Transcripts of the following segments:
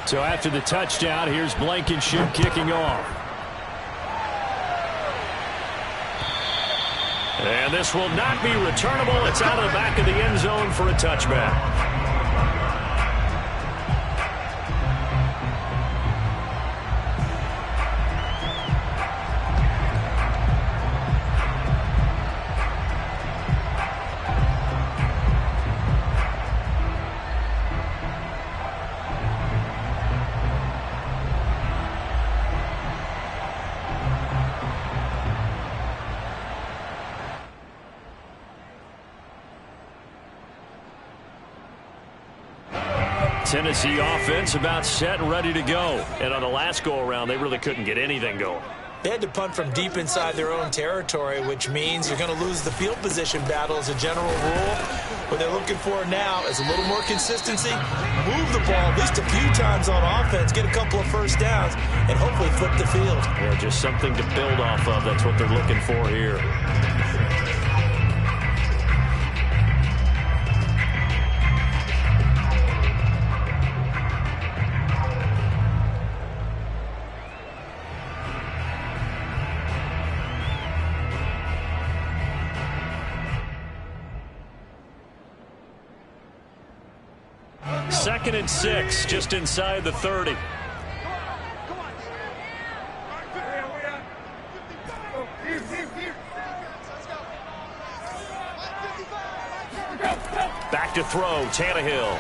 So after the touchdown, here's Blankenship kicking off. And this will not be returnable. It's out of the back of the end zone for a touchback. Tennessee offense about set and ready to go. And on the last go-around, they really couldn't get anything going. They had to punt from deep inside their own territory, which means you're going to lose the field position battle as a general rule. What they're looking for now is a little more consistency, move the ball at least a few times on offense, get a couple of first downs, and hopefully flip the field. Yeah, just something to build off of. That's what they're looking for here. Second and 6, just inside the 30. Back to throw, Tannehill.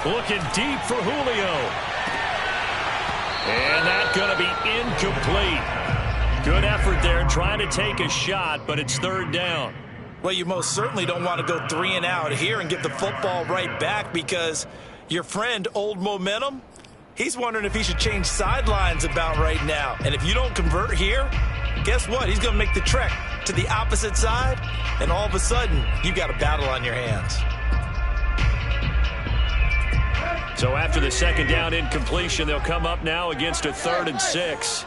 Looking deep for Julio. And that's going to be incomplete. Good effort there, trying to take a shot, but it's third down. Well, you most certainly don't want to go 3 and out here and get the football right back, because your friend, Old Momentum, he's wondering if he should change sidelines about right now. And if you don't convert here, guess what? He's going to make the trek to the opposite side, and all of a sudden, you've got a battle on your hands. So after the second down incompletion, they'll come up now against a 3rd and 6.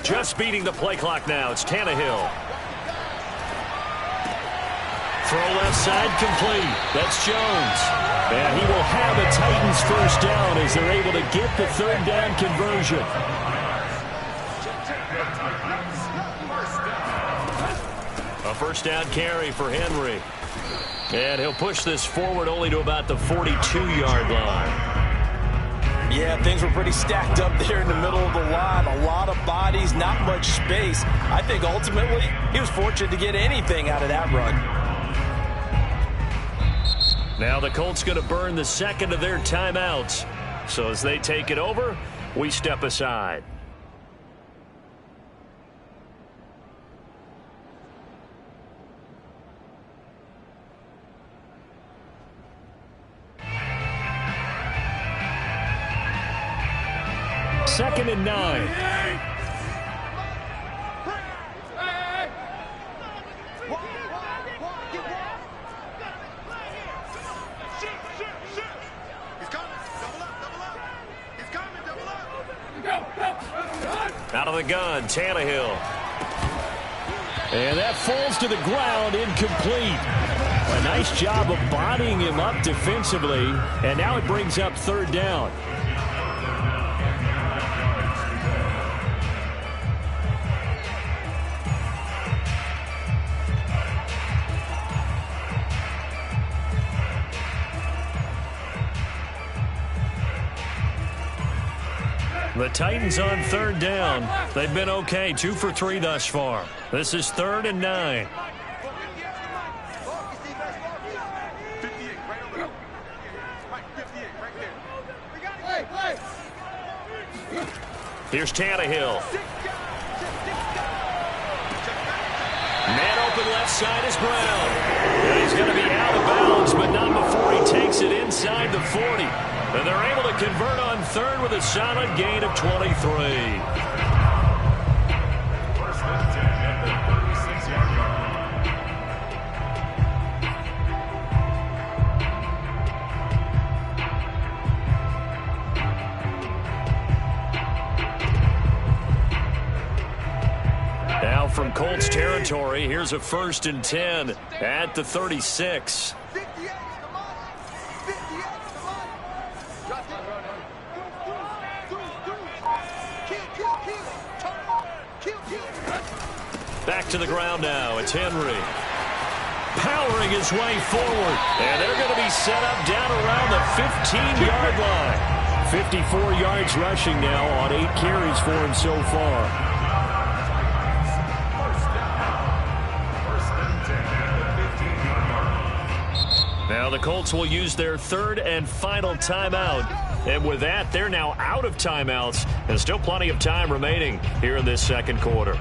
Just beating the play clock now. It's Tannehill. Throw left side complete. That's Jones. And he will have a Titans first down as they're able to get the third down conversion. A first down carry for Henry. And he'll push this forward only to about the 42-yard line. Yeah, things were pretty stacked up there in the middle of the line. A lot of bodies, not much space. I think ultimately he was fortunate to get anything out of that run. Now the Colts going to burn the second of their timeouts. So as they take it over, we step aside. Second and 9. Out of the gun, Tannehill. And that falls to the ground, incomplete. A nice job of bodying him up defensively, and now it brings up third down. The Titans on third down. They've been okay, 2 for 3 thus far. This is 3rd and 9. Here's Tannehill. Man open left side is Brown. And he's going to be out of bounds, but not before he takes it inside the 40. And they're able to convert on third with a solid gain of 23. from Colts territory. Here's a 1st and 10 at the 36. Back to the ground now. It's Henry. Powering his way forward. And they're going to be set up down around the 15-yard line. 54 yards rushing now on 8 carries for him so far. Now the Colts will use their 3rd and final timeout. And with that, they're now out of timeouts. And still plenty of time remaining here in this 2nd quarter.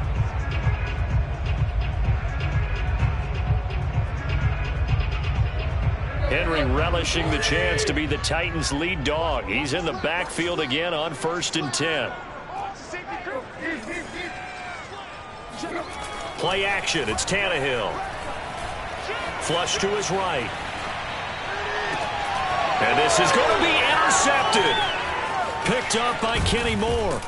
Henry relishing the chance to be the Titans' lead dog. He's in the backfield again on 1st and 10. Play action. It's Tannehill. Flush to his right. And this is going to be intercepted. Picked up by Kenny Moore.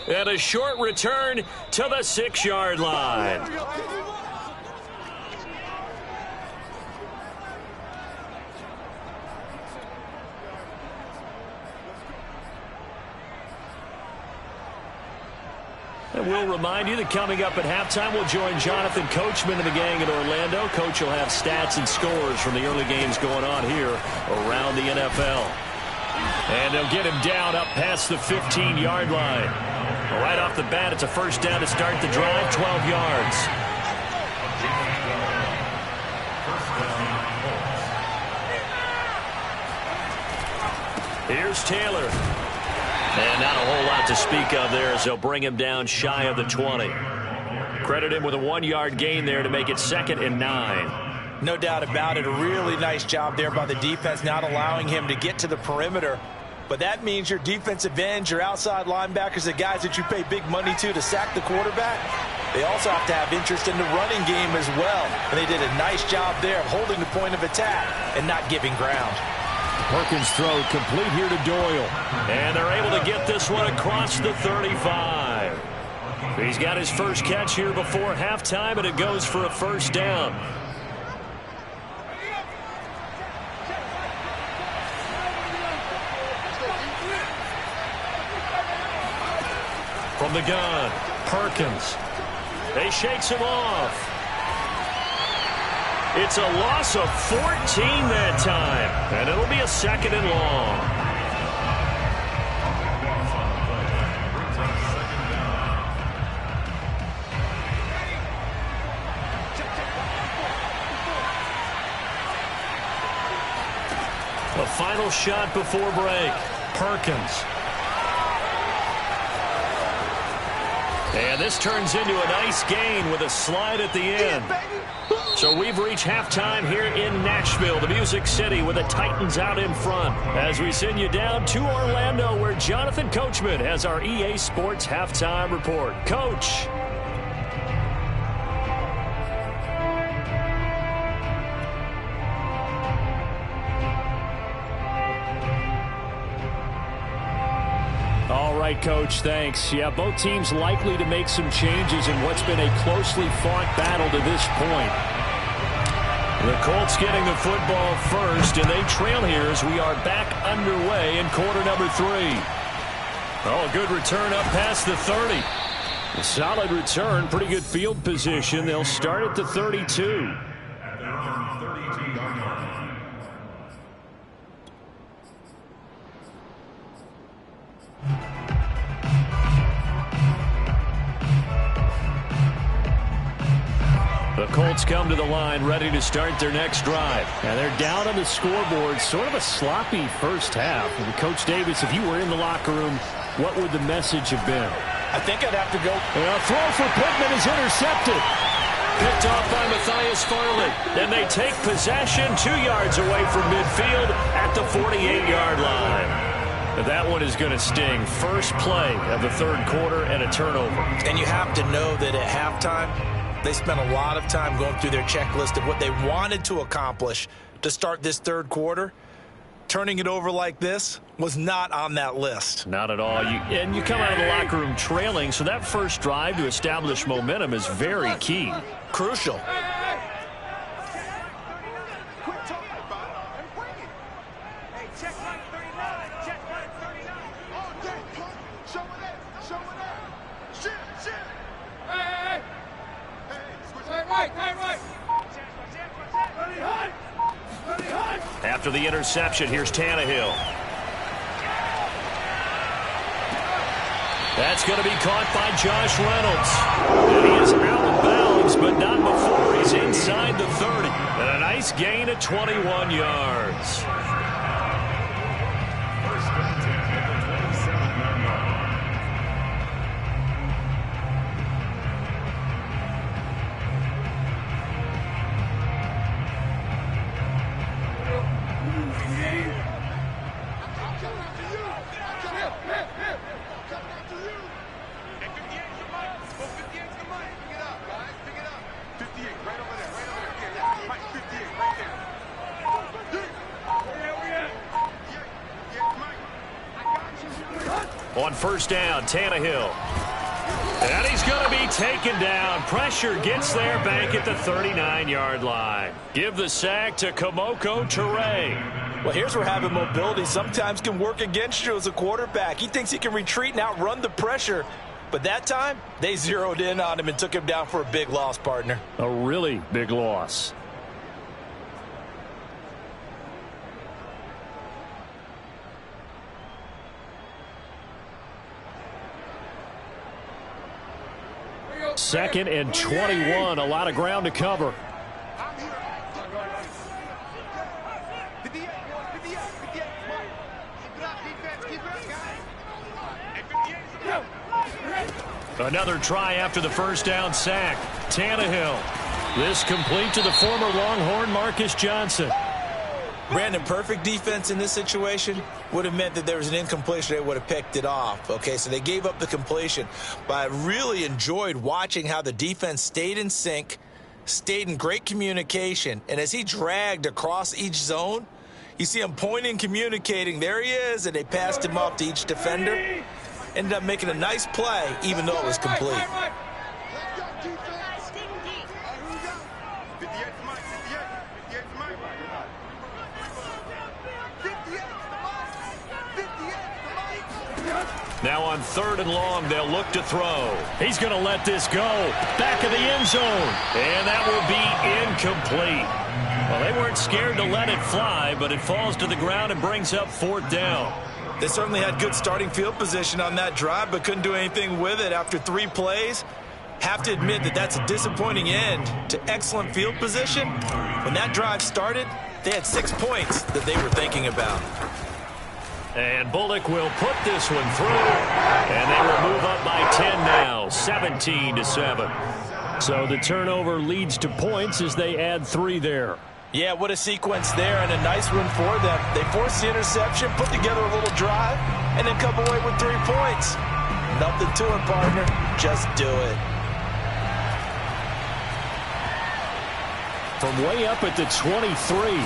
And a short return to the 6-yard line. And we'll remind you that coming up at halftime, we'll join Jonathan Coachman and the gang in Orlando. Coach will have stats and scores from the early games going on here around the NFL. And they'll get him down up past the 15-yard line. Right off the bat, it's a 1st down to start the drive, 12 yards. Here's Taylor. And not a whole lot to speak of there as they'll bring him down shy of the 20. Credit him with a 1-yard gain there to make it 2nd and 9. No doubt about it. A really nice job there by the defense, not allowing him to get to the perimeter. But that means your defensive ends, your outside linebackers, the guys that you pay big money to sack the quarterback, they also have to have interest in the running game as well. And they did a nice job there of holding the point of attack and not giving ground. Perkins' throw complete here to Doyle. And they're able to get this one across the 35. He's got his first catch here before halftime, and it goes for a 1st down. From the gun, Perkins. They shakes him off. It's a loss of 14 that time, and it'll be a 2nd and long. A final shot before break. Perkins. And this turns into a nice gain with a slide at the end. So we've reached halftime here in Nashville, the Music City, with the Titans out in front. As we send you down to Orlando, where Jonathan Coachman has our EA Sports halftime report. Coach. All right, Coach, thanks. Yeah, both teams likely to make some changes in what's been a closely fought battle to this point. The Colts getting the football first, and they trail here as we are back underway in quarter number 3. Oh, a good return up past the 30. A solid return, pretty good field position. They'll start at the 32. The Colts come to the line ready to start their next drive. And they're down on the scoreboard. Sort of a sloppy first half. And Coach Davis, if you were in the locker room, what would the message have been? I think I'd have to go. And a throw for Pittman is intercepted. Picked off by Matthias Farley. Then they take possession 2 yards away from midfield at the 48-yard line. But that one is going to sting. First play of the 3rd quarter and a turnover. And you have to know that at halftime, they spent a lot of time going through their checklist of what they wanted to accomplish to start this 3rd quarter. turning it over like this was not on that list. Not at all. And you come out of the locker room trailing, so that first drive to establish momentum is very key. Crucial. After the interception, here's Tannehill. That's going to be caught by Josh Reynolds. And he is out of bounds, but not before he's inside the 30. And a nice gain of 21 yards. On first down, Tannehill. And he's going to be taken down. Pressure gets there back at the 39-yard line. Give the sack to Kamoko Toure. Well, here's where having mobility sometimes can work against you as a quarterback. He thinks he can retreat and outrun the pressure. But that time, they zeroed in on him and took him down for a big loss, partner. A really big loss. Second and 21, a lot of ground to cover. Another try after the first down sack. Tannehill. This complete to the former Longhorn Marcus Johnson. Brandon, perfect defense in this situation would have meant that there was an incompletion. They would have picked it off. Okay, so they gave up the completion. But I really enjoyed watching how the defense stayed in sync, stayed in great communication. And as he dragged across each zone, you see him pointing, communicating. There he is, and they passed him off to each defender. Ended up making a nice play, even though it was complete. Now on third and long, they'll look to throw. He's going to let this go. Back of the end zone. And that will be incomplete. Well, they weren't scared to let it fly, but it falls to the ground and brings up fourth down. They certainly had good starting field position on that drive, but couldn't do anything with it after 3 plays. Have to admit that that's a disappointing end to excellent field position. When that drive started, they had 6 points that they were thinking about. And Bullock will put this one through. And they will move up by 10 now, 17-7. So the turnover leads to points as they add 3 there. Yeah, what a sequence there, and a nice one for them. They forced the interception, put together a little drive, and then come away with 3 points. Nothing to it, partner. Just do it. From way up at the 23.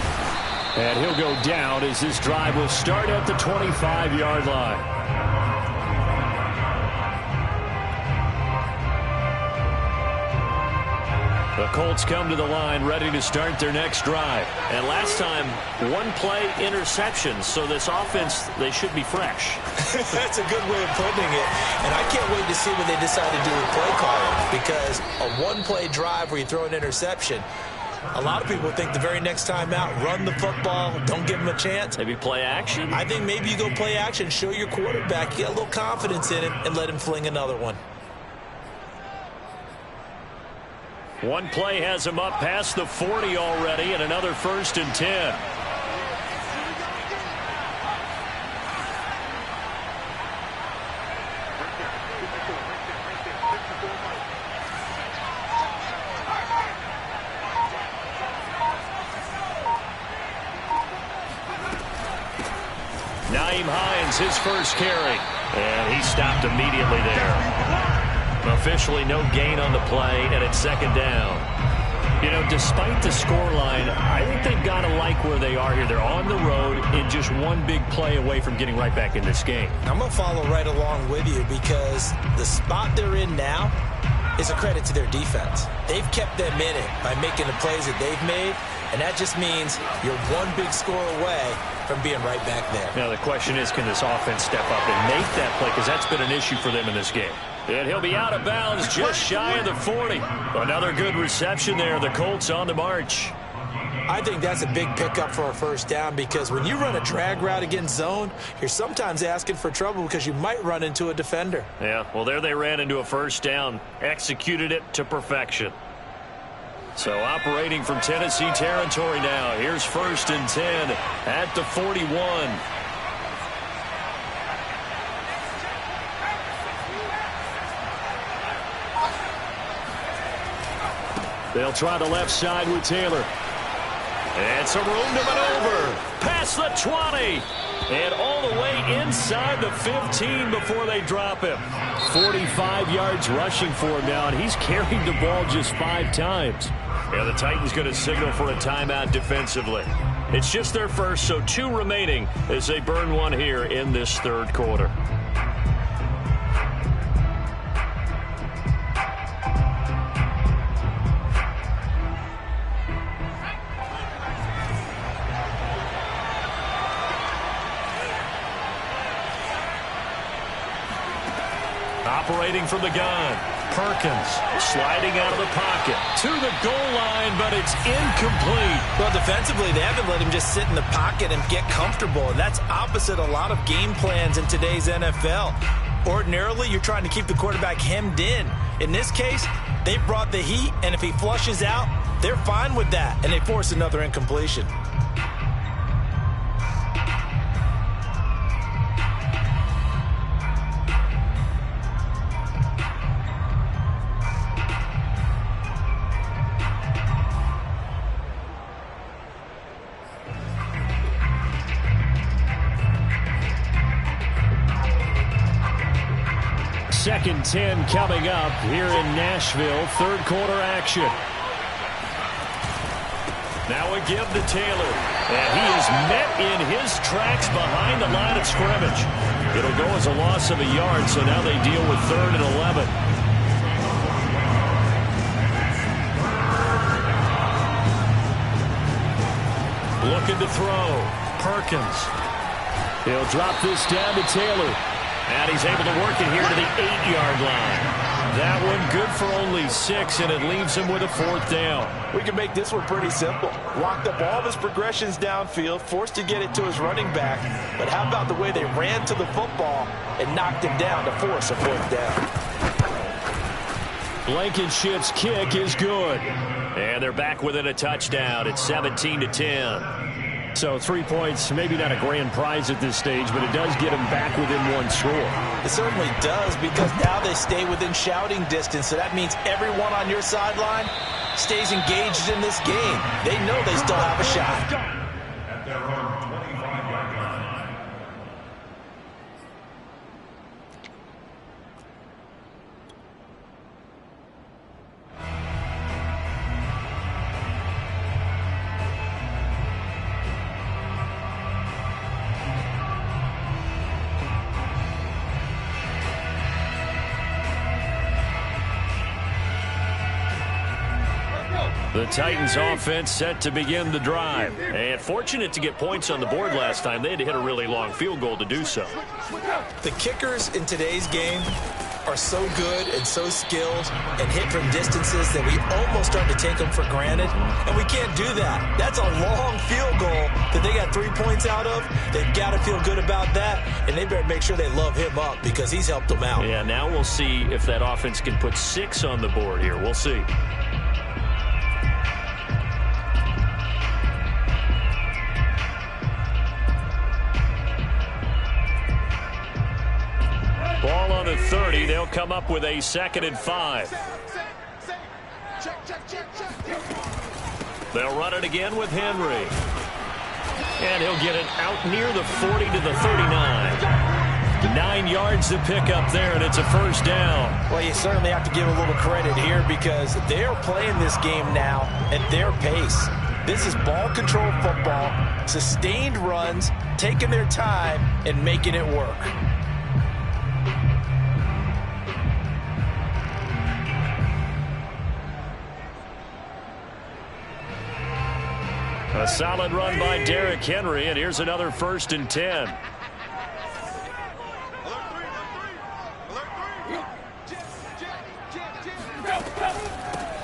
And he'll go down as this drive will start at the 25-yard line. The Colts come to the line ready to start their next drive. And last time, 1-play interceptions. So this offense, they should be fresh. That's a good way of putting it. And I can't wait to see what they decide to do with play calling. Because a 1-play drive where you throw an interception, a lot of people think the very next time out, run the football, don't give them a chance. Maybe play action? I think maybe you go play action, show your quarterback, you get a little confidence in him, and let him fling another one. One play has him up past the 40 already, and another 1st and 10. His first carry, and he stopped immediately there. Officially no gain on the play, and it's 2nd down. You know, despite the scoreline, I think they've got to like where they are here. They're on the road and just one big play away from getting right back in this game. I'm going to follow right along with you because the spot they're in now is a credit to their defense. They've kept them in it by making the plays that they've made, and that just means you're one big score away from being right back there. Now, the question is, can this offense step up and make that play? Because that's been an issue for them in this game. And he'll be out of bounds just shy of the 40. Another good reception there. The Colts on the march. I think that's a big pickup for a first down because when you run a drag route against zone, you're sometimes asking for trouble because you might run into a defender. Yeah, well, there they ran into a first down. Executed it to perfection. So operating from Tennessee territory now. Here's 1st and 10 at the 41. They'll try the left side with Taylor. And some room to maneuver. Past the 20. And all the way inside the 15 before they drop him. 45 yards rushing for him now, and he's carried the ball just 5 times. Yeah, the Titans going to signal for a timeout defensively. It's just their first, so 2 remaining as they burn one here in this 3rd quarter. Operating from the gun. Perkins sliding out of the pocket to the goal line, but it's incomplete. Well, defensively, they haven't let him just sit in the pocket and get comfortable, and that's opposite a lot of game plans in today's NFL. Ordinarily, you're trying to keep the quarterback hemmed in. In this case, they brought the heat, and if he flushes out, they're fine with that, and they force another incompletion. Second 10 coming up here in Nashville. 3rd quarter action. Now a give to Taylor. And he is met in his tracks behind the line of scrimmage. It'll go as a loss of a yard, so now they deal with 3rd and 11. Looking to throw. Perkins. He'll drop this down to Taylor. And he's able to work it here to the 8-yard line. That one good for only 6, and it leaves him with a 4th down. We can make this one pretty simple. Walked up all of his progressions downfield, forced to get it to his running back. But how about the way they ran to the football and knocked him down to force a 4th down? Blankenship's kick is good. And they're back within a touchdown. It's 17-10. So 3 points, maybe not a grand prize at this stage, but it does get them back within 1 score. It certainly does, because now they stay within shouting distance, so that means everyone on your sideline stays engaged in this game. They know they still have a shot. The Titans offense set to begin the drive. And fortunate to get points on the board last time. They had to hit a really long field goal to do so. The kickers in today's game are so good and so skilled and hit from distances that we almost start to take them for granted. And we can't do that. That's a long field goal that they got 3 points out of. They've got to feel good about that. And they better make sure they love him up because he's helped them out. Yeah, now we'll see if that offense can put 6 on the board here. We'll see. Ball on the 30. They'll come up with a 2nd and 5. They'll run it again with Henry. And he'll get it out near the 40 to the 39. 9 yards to pick up there, and it's a first down. Well, you certainly have to give a little credit here because they're playing this game now at their pace. This is ball control football, sustained runs, taking their time, and making it work. A solid run by Derrick Henry, and here's another 1st and 10.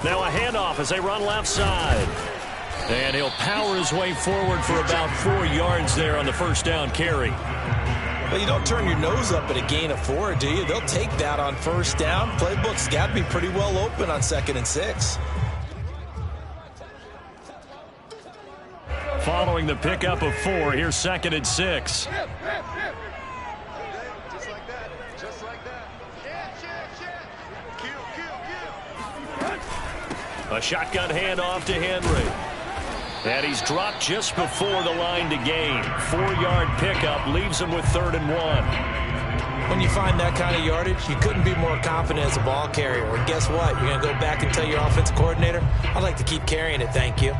Now a handoff as they run left side. And he'll power his way forward for about 4 yards there on the first down carry. Well, you don't turn your nose up at a gain of 4, do you? They'll take that on first down. Playbook's got to be pretty well open on 2nd and 6. Following the pickup of 4, here's 2nd and 6. A shotgun handoff to Henry. And he's dropped just before the line to gain. 4-yard pickup leaves him with 3rd and 1. When you find that kind of yardage, you couldn't be more confident as a ball carrier. And guess what? You're going to go back and tell your offensive coordinator, I'd like to keep carrying it, thank you.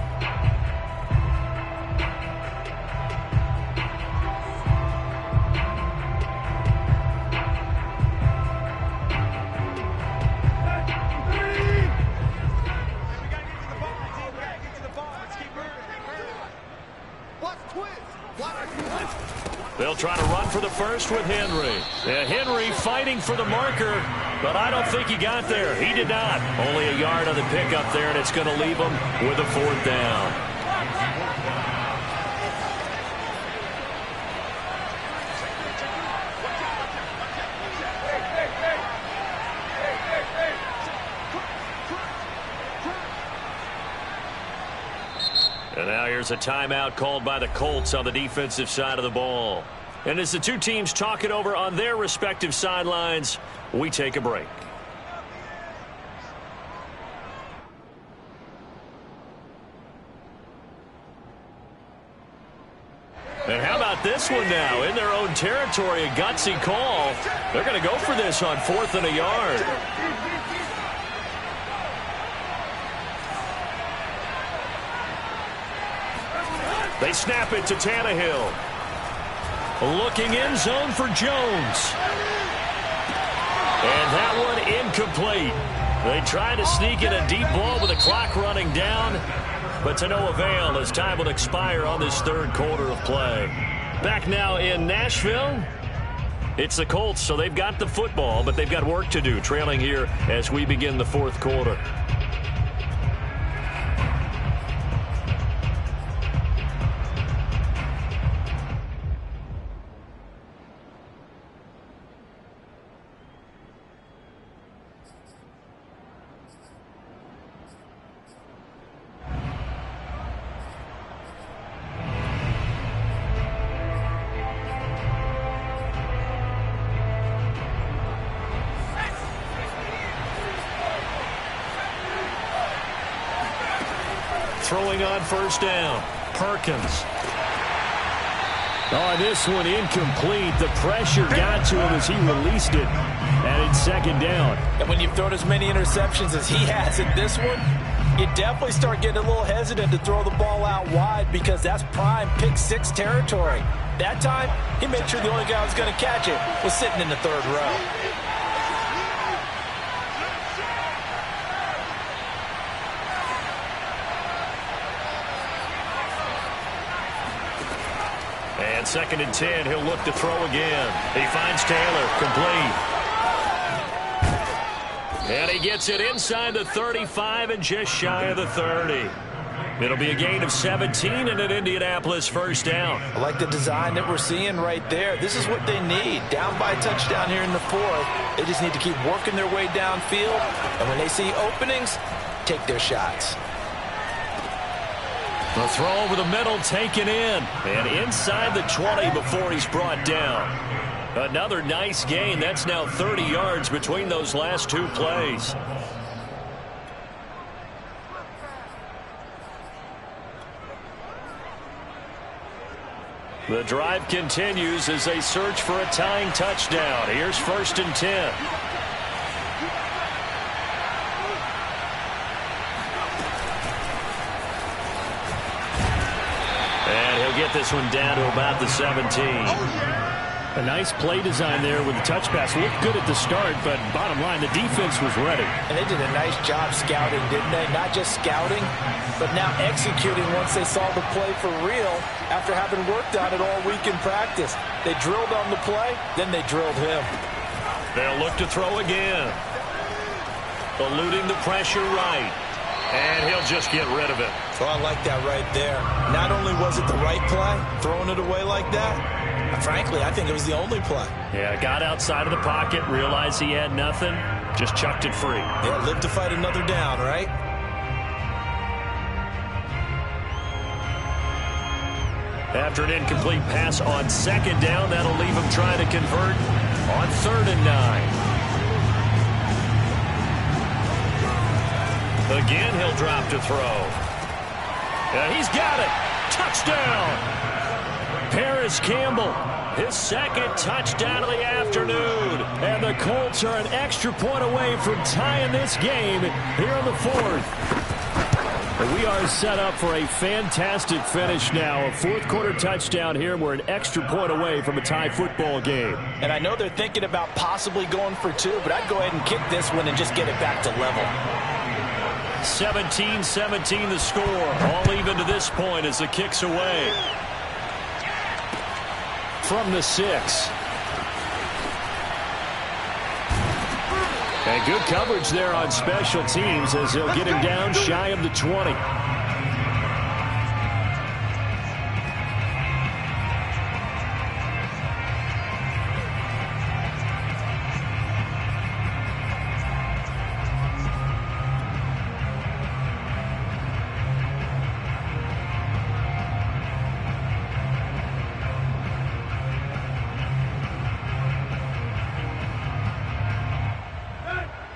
They'll try to run for the first with Henry. Henry fighting for the marker, but I don't think he got there. He did not. Only a yard on the pickup there, and it's going to leave him with a 4th down. And now here's a timeout called by the Colts on the defensive side of the ball. And as the two teams talk it over on their respective sidelines, we take a break. And how about this one now? In their own territory, a gutsy call. They're going to go for this on 4th and a yard. They snap it to Tannehill. Looking end zone for Jones. And that one incomplete. They try to sneak in a deep ball with the clock running down, but to no avail as time will expire on this 3rd quarter of play. Back now in Nashville. It's the Colts, so they've got the football, but they've got work to do, trailing here as we begin the 4th quarter. Throwing on first down, Perkins. Oh, this one incomplete. The pressure got to him as he released it, and it's 2nd down. And when you've thrown as many interceptions as he has in this one, you definitely start getting a little hesitant to throw the ball out wide because that's prime pick 6 territory. That time, he made sure the only guy who was going to catch it was sitting in the 3rd row. And 2nd and 10, he'll look to throw again. He finds Taylor, complete. And he gets it inside the 35 and just shy of the 30. It'll be a gain of 17 and an Indianapolis first down. I like the design that we're seeing right there. This is what they need. Down by a touchdown here in the 4th. They just need to keep working their way downfield. And when they see openings, take their shots. The throw over the middle taken in. And inside the 20 before he's brought down. Another nice gain. That's now 30 yards between those last 2 plays. The drive continues as they search for a tying touchdown. Here's 1st and 10. And he'll get this one down to about the 17. A nice play design there with the touch pass. Looked good at the start, but bottom line, the defense was ready. And they did a nice job scouting, didn't they? Not just scouting, but now executing once they saw the play for real after having worked on it all week in practice. They drilled on the play, then they drilled him. They'll look to throw again. Eluding the pressure right. And he'll just get rid of it. So I like that right there. Not only was it the right play, throwing it away like that, frankly, I think it was the only play. Yeah, got outside of the pocket, realized he had nothing, just chucked it free. Yeah, live to fight another down, right? After an incomplete pass on 2nd down, that'll leave him trying to convert on 3rd and 9. Again, he'll drop to throw. And he's got it. Touchdown. Paris Campbell, his 2nd touchdown of the afternoon. And the Colts are an extra point away from tying this game here in the 4th. We are set up for a fantastic finish now. A 4th-quarter touchdown here. We're an extra point away from a tie football game. And I know they're thinking about possibly going for 2, but I'd go ahead and kick this one and just get it back to level. 17-17 the score. All even to this point as the kick's away. From the 6. And good coverage there on special teams as they'll get him down shy of the 20.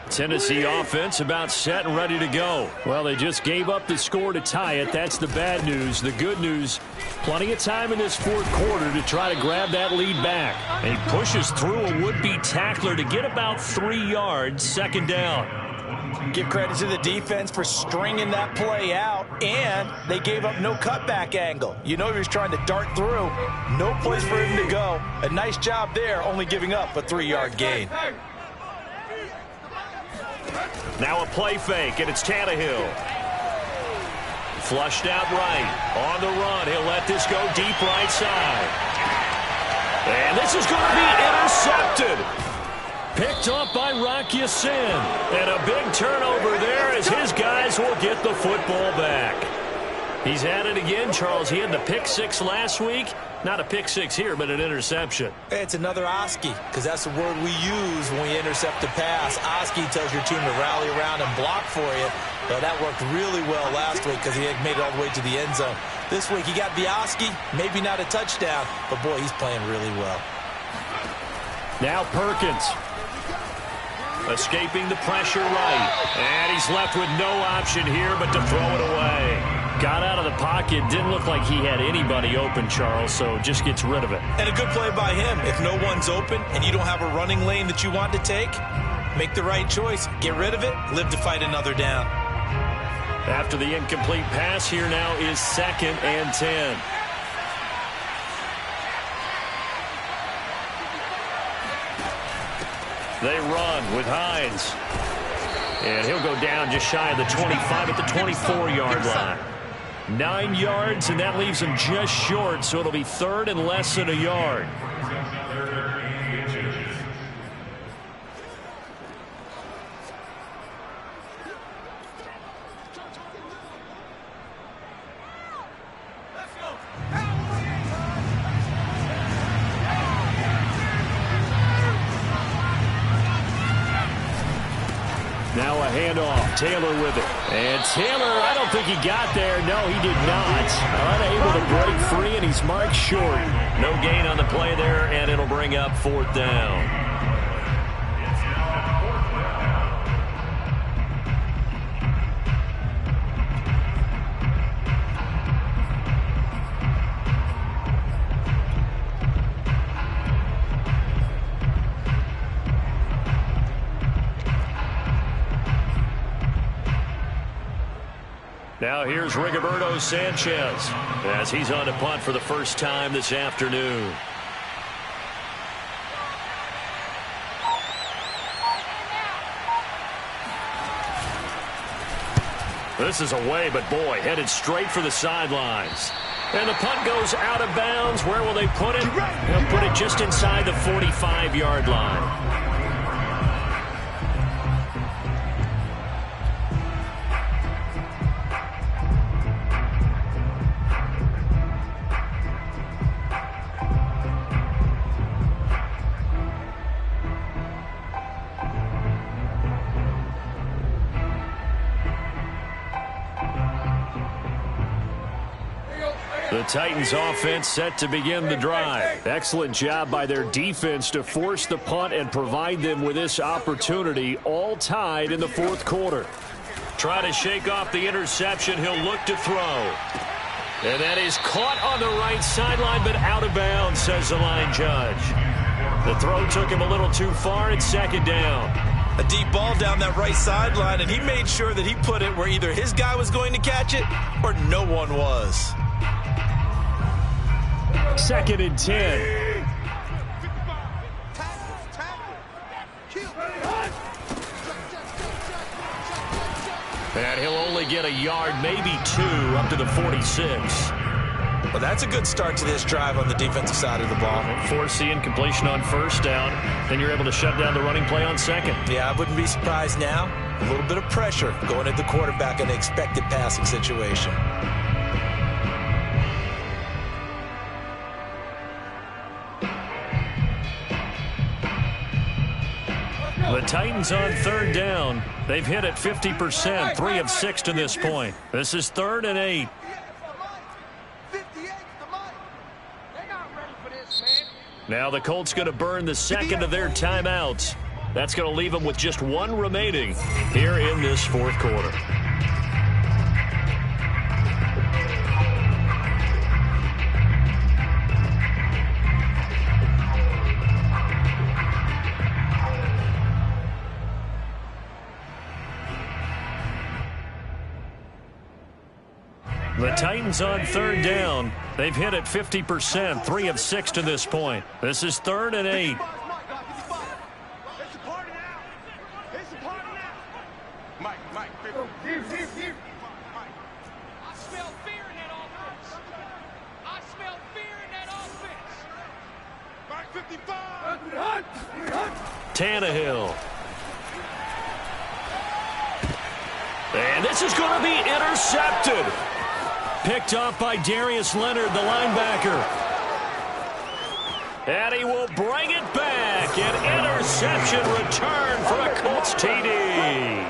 Tennessee offense about set and ready to go. Well, they just gave up the score to tie it. That's the bad news. The good news, plenty of time in this 4th quarter to try to grab that lead back. And he pushes through a would-be tackler to get about 3 yards, 2nd down. Give credit to the defense for stringing that play out, and they gave up no cutback angle. You know he was trying to dart through. No place for him to go. A nice job there, only giving up a 3-yard gain. Now a play fake, and it's Tannehill. Flushed out right. On the run, he'll let this go deep right side. And this is going to be intercepted. Picked off by Rock Ya-Sin. And a big turnover there as his guys will get the football back. He's had it again, Charles. He had the pick 6 last week. Not a pick 6 here, but an interception. It's another Oski, because that's the word we use when we intercept a pass. Oski tells your team to rally around and block for you. But that worked really well last week because he had made it all the way to the end zone. This week he got the Oski, maybe not a touchdown, but boy, he's playing really well. Now Perkins. Escaping the pressure right. And he's left with no option here but to throw it away. Got out of the pocket. Didn't look like he had anybody open, Charles, so just gets rid of it. And a good play by him. If no one's open and you don't have a running lane that you want to take, make the right choice. Get rid of it. Live to fight another down. After the incomplete pass, here now is 2nd and 10. They run with Hines. And he'll go down just shy of the 25 at the 24-yard line. 9 yards, and that leaves him just short, so it'll be 3rd and less than a yard. Now a handoff. Taylor with it. And Taylor, I don't think he got there. No, he did not. Unable to break free, and he's marked short. No gain on the play there, and it'll bring up 4th down. Now here's Rigoberto Sanchez as he's on to punt for the first time this afternoon. This is away, but boy, headed straight for the sidelines. And the punt goes out of bounds. Where will they put it? They'll put it just inside the 45-yard line. The Titans offense set to begin the drive. Excellent job by their defense to force the punt and provide them with this opportunity, all tied in the fourth quarter. Try to shake off the interception. He'll look to throw. And that is caught on the right sideline, but out of bounds, says the line judge. The throw took him a little too far. It's second down. A deep ball down that right sideline, and he made sure that he put it where either his guy was going to catch it or no one was. Second and 10. And he'll only get a yard, maybe two, up to the 46. Well, that's a good start to this drive on the defensive side of the ball. Force the incompletion on first down. Then you're able to shut down the running play on second. Yeah, I wouldn't be surprised now. A little bit of pressure going at the quarterback in an expected passing situation. The Titans on third down. They've hit it 50%, 3 of 6 to this point. This is 3rd and 8. Now the Colts going to burn the second of their timeouts. That's going to leave them with just one remaining here in this fourth quarter. The Titans on third down. They've hit it 50%, 3 of 6 to this point. This is 3rd and 8. Tannehill. And this is going to be intercepted. Picked off by Darius Leonard, the linebacker. And he will bring it back. An interception return for a Colts TD.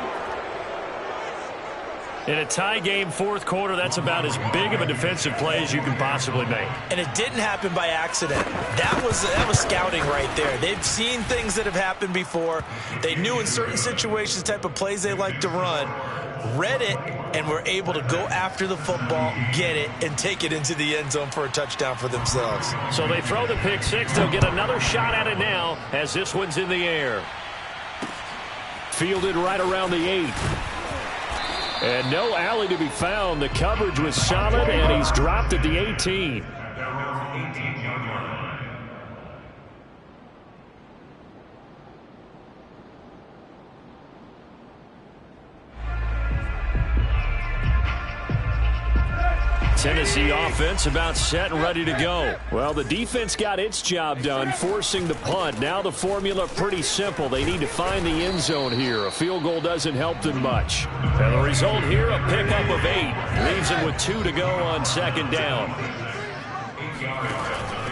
In a tie game fourth quarter, that's about as big of a defensive play as you can possibly make. And it didn't happen by accident. That was scouting right there. They've seen things that have happened before. They knew in certain situations the type of plays they like to run. Read it, and were able to go after the football, get it, and take it into the end zone for a touchdown for themselves. So they throw the pick six. They'll get another shot at it now as this one's in the air. Fielded right around the 8. And no alley to be found. The coverage was solid, and he's dropped at the 18. Tennessee offense about set and ready to go. Well, the defense got its job done, forcing the punt. Now the formula pretty simple. They need to find the end zone here. A field goal doesn't help them much. And the result here, a pickup of 8. Leaves them with 2 to go on second down.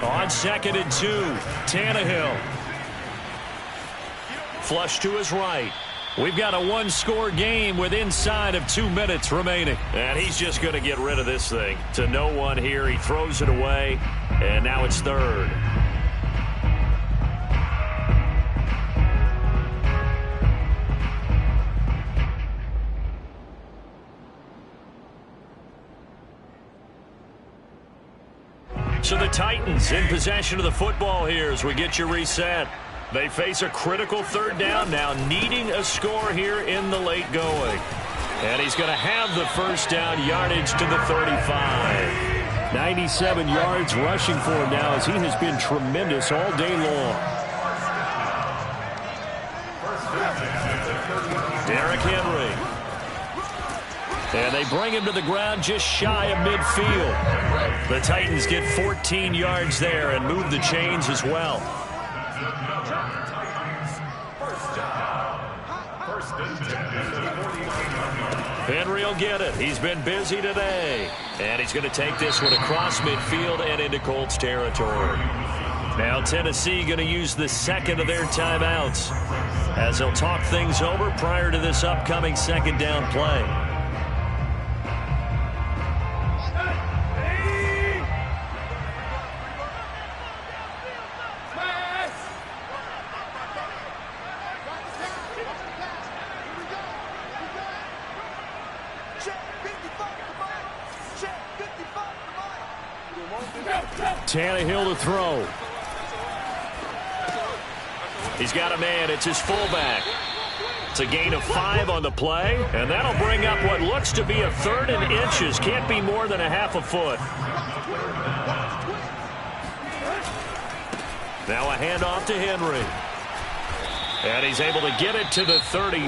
On 2nd and 2, Tannehill. Flush to his right. We've got a one-score game with inside of 2 minutes remaining. And he's just going to get rid of this thing. To no one here. He throws it away. And now it's 3rd. So the Titans in possession of the football here as we get you reset. They face a critical 3rd down now, needing a score here in the late going. And he's going to have the first down, yardage to the 35. 97 yards rushing for him now as he has been tremendous all day long. Derrick Henry. And they bring him to the ground just shy of midfield. The Titans get 14 yards there and move the chains as well. Henry will get it. He's been busy today. And he's going to take this one across midfield and into Colts territory. Now Tennessee going to use the second of their timeouts as they'll talk things over prior to this upcoming second down play. Tannehill to throw. He's got a man. It's his fullback. It's a gain of 5 on the play, and that'll bring up what looks to be a 3rd and inches. Can't be more than a half a foot. Now a handoff to Henry. And he's able to get it to the 33.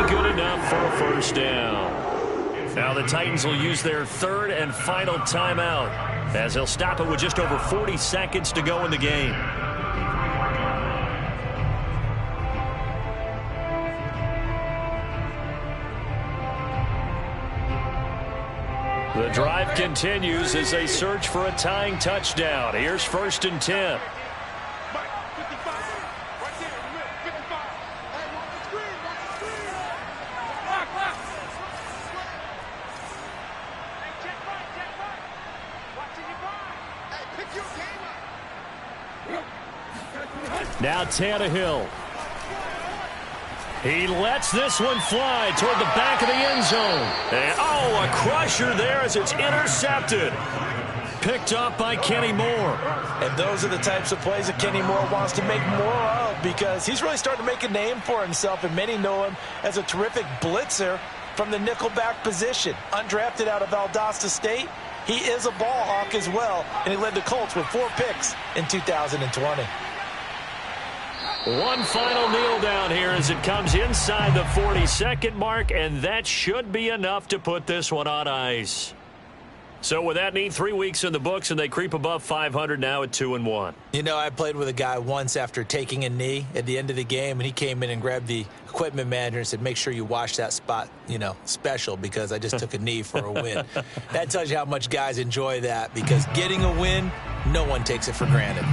Good enough for a first down. Now the Titans will use their 3rd and final timeout as they'll stop it with just over 40 seconds to go in the game. The drive continues as they search for a tying touchdown. Here's 1st and 10. Now Tannehill. He lets this one fly toward the back of the end zone. And, oh, a crusher there as it's intercepted. Picked up by Kenny Moore. And those are the types of plays that Kenny Moore wants to make more of because he's really starting to make a name for himself, and many know him as a terrific blitzer from the nickelback position. Undrafted out of Valdosta State, he is a ball hawk as well, and he led the Colts with 4 picks in 2020. One final kneel down here as it comes inside the 40-second mark, and that should be enough to put this one on ice. So with that neat 3 weeks in the books, and they creep above 500 now at 2-1. You know, I played with a guy once after taking a knee at the end of the game, and he came in and grabbed the equipment manager and said, make sure you wash that spot, special, because I just took a knee for a win. That tells you how much guys enjoy that, because getting a win, no one takes it for granted.